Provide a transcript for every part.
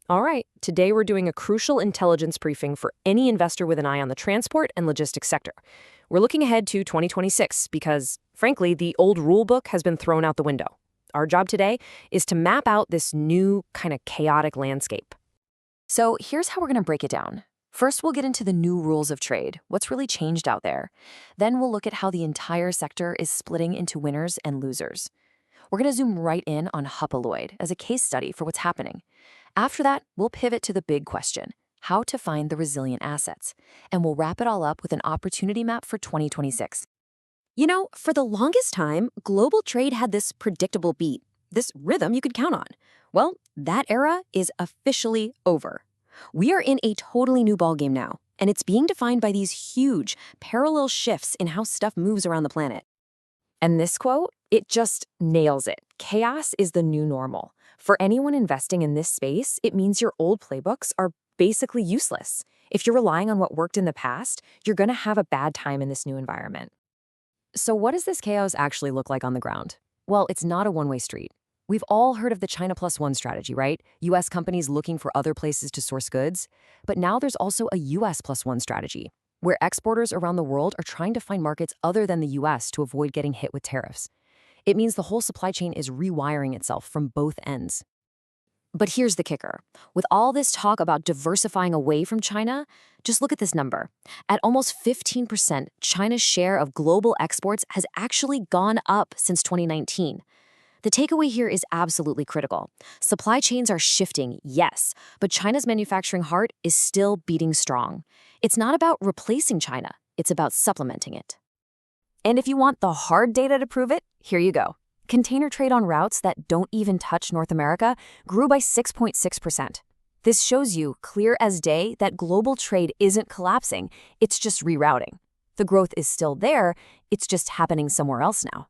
All right, today we're doing a crucial intelligence briefing for any investor with an eye on the transport and logistics sector. We're looking ahead to 2026 because, frankly, the old rule book has been thrown out the window. Our job today is to map out this new, kind of chaotic landscape. So here's how we're going to break it down. First, we'll get into the new rules of trade, what's really changed out there. Then we'll look at how the entire sector is splitting into winners and losers. We're going to zoom right in on Hapag-Lloyd as a case study for what's happening. After that, we'll pivot to the big question, how to find the resilient assets. And we'll wrap it all up with an opportunity map for 2026. You know, for the longest time, global trade had this predictable beat, this rhythm you could count on. Well, that era is officially over. We are in a totally new ballgame now, and it's being defined by these huge, parallel shifts in how stuff moves around the planet. And this quote, it just nails it. Chaos is the new normal. For anyone investing in this space, it means your old playbooks are basically useless. If you're relying on what worked in the past, you're going to have a bad time in this new environment. So what does this chaos actually look like on the ground? Well, it's not a one-way street. We've all heard of the China Plus One strategy, right? U.S. companies looking for other places to source goods. But now there's also a U.S. Plus One strategy, where exporters around the world are trying to find markets other than the U.S. to avoid getting hit with tariffs. It means the whole supply chain is rewiring itself from both ends. But here's the kicker. With all this talk about diversifying away from China, just look at this number. At almost 15%, China's share of global exports has actually gone up since 2019. The takeaway here is absolutely critical. Supply chains are shifting, yes, but China's manufacturing heart is still beating strong. It's not about replacing China, it's about supplementing it. And if you want the hard data to prove it, here you go. Container trade on routes that don't even touch North America grew by 6.6%. This shows you, clear as day, that global trade isn't collapsing, it's just rerouting. The growth is still there, it's just happening somewhere else now.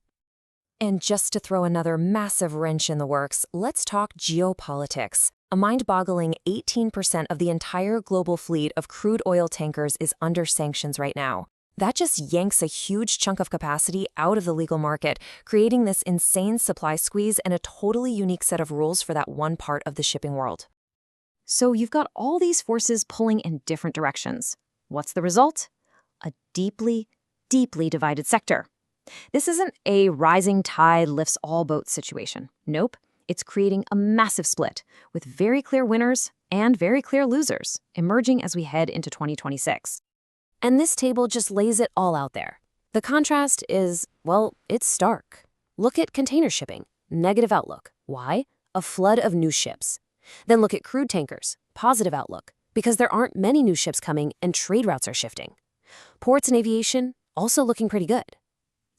And just to throw another massive wrench in the works, let's talk geopolitics. A mind-boggling 18% of the entire global fleet of crude oil tankers is under sanctions right now. That just yanks a huge chunk of capacity out of the legal market, creating this insane supply squeeze and a totally unique set of rules for that one part of the shipping world. So you've got all these forces pulling in different directions. What's the result? A deeply, deeply divided sector. This isn't a rising tide lifts all boats situation. Nope. It's creating a massive split with very clear winners and very clear losers emerging as we head into 2026. And this table just lays it all out there. The contrast is, well, it's stark. Look at container shipping, negative outlook. Why? A flood of new ships. Then look at crude tankers, positive outlook, because there aren't many new ships coming and trade routes are shifting. Ports and aviation, also looking pretty good.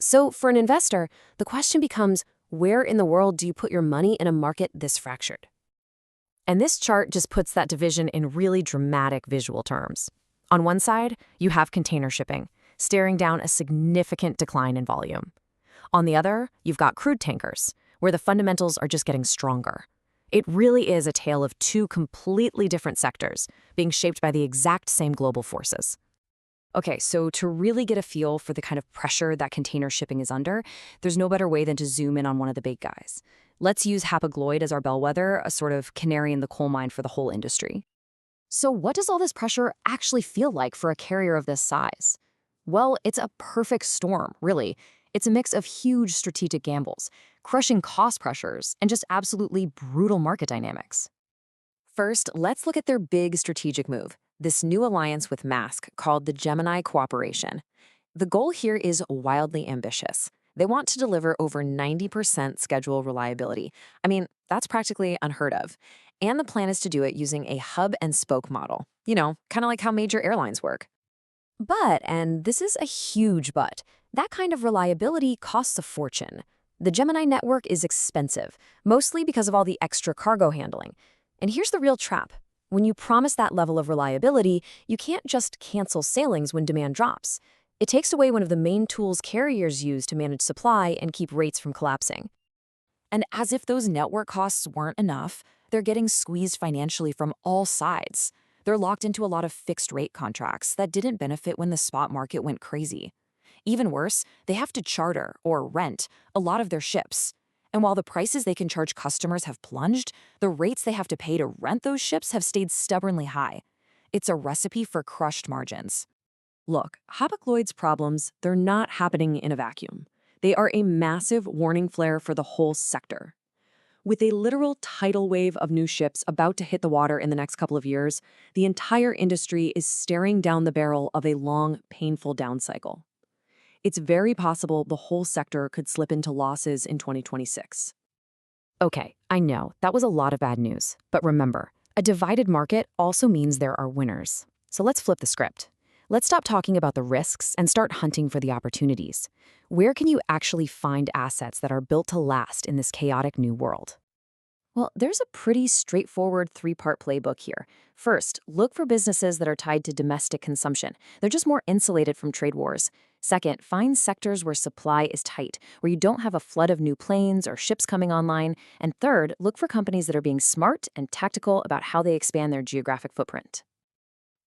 So for an investor, the question becomes, where in the world do you put your money in a market this fractured? And this chart just puts that division in really dramatic visual terms. On one side, you have container shipping, staring down a significant decline in volume. On the other, you've got crude tankers, where the fundamentals are just getting stronger. It really is a tale of two completely different sectors being shaped by the exact same global forces. Okay, so to really get a feel for the kind of pressure that container shipping is under, there's no better way than to zoom in on one of the big guys. Let's use Hapag-Lloyd as our bellwether, a sort of canary in the coal mine for the whole industry. So what does all this pressure actually feel like for a carrier of this size? Well, it's a perfect storm, really. It's a mix of huge strategic gambles, crushing cost pressures, and just absolutely brutal market dynamics. First, let's look at their big strategic move, this new alliance with Maersk called the Gemini Cooperation. The goal here is wildly ambitious. They want to deliver over 90% schedule reliability. I mean, that's practically unheard of. And the plan is to do it using a hub and spoke model. You know, kind of like how major airlines work. But, and this is a huge but, that kind of reliability costs a fortune. The Gemini network is expensive, mostly because of all the extra cargo handling. And here's the real trap. When you promise that level of reliability, you can't just cancel sailings when demand drops. It takes away one of the main tools carriers use to manage supply and keep rates from collapsing. And as if those network costs weren't enough, they're getting squeezed financially from all sides. They're locked into a lot of fixed rate contracts that didn't benefit when the spot market went crazy. Even worse, they have to charter or rent a lot of their ships. And while the prices they can charge customers have plunged, the rates they have to pay to rent those ships have stayed stubbornly high. It's a recipe for crushed margins. Look, Hapag-Lloyd's problems, they're not happening in a vacuum. They are a massive warning flare for the whole sector. With a literal tidal wave of new ships about to hit the water in the next couple of years, the entire industry is staring down the barrel of a long, painful down cycle. It's very possible the whole sector could slip into losses in 2026. Okay, I know, that was a lot of bad news. But remember, a divided market also means there are winners. So let's flip the script. Let's stop talking about the risks and start hunting for the opportunities. Where can you actually find assets that are built to last in this chaotic new world? Well, there's a pretty straightforward three-part playbook here. First, look for businesses that are tied to domestic consumption. They're just more insulated from trade wars. Second, find sectors where supply is tight, where you don't have a flood of new planes or ships coming online. And third, look for companies that are being smart and tactical about how they expand their geographic footprint.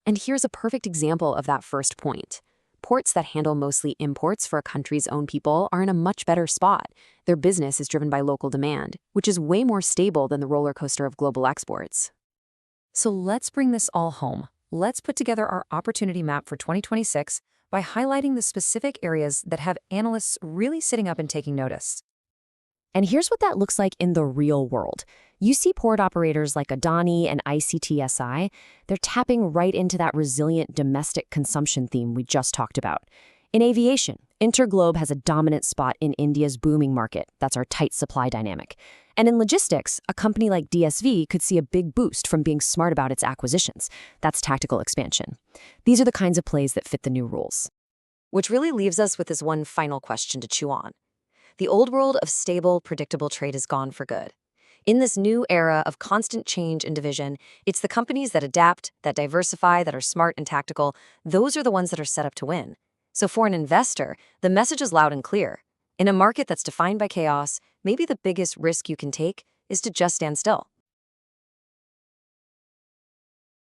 And here's a perfect example of that first point. Ports that handle mostly imports for a country's own people are in a much better spot. Their business is driven by local demand, which is way more stable than the roller coaster of global exports. So let's bring this all home. Let's put together our opportunity map for 2026 by highlighting the specific areas that have analysts really sitting up and taking notice. And here's what that looks like in the real world. You see port operators like Adani and ICTSI, they're tapping right into that resilient domestic consumption theme we just talked about. In aviation, Interglobe has a dominant spot in India's booming market. That's our tight supply dynamic. And in logistics, a company like DSV could see a big boost from being smart about its acquisitions. That's tactical expansion. These are the kinds of plays that fit the new rules. Which really leaves us with this one final question to chew on. The old world of stable, predictable trade is gone for good. In this new era of constant change and division, it's the companies that adapt, that diversify, that are smart and tactical. Those are the ones that are set up to win. So for an investor, the message is loud and clear. In a market that's defined by chaos, maybe the biggest risk you can take is to just stand still.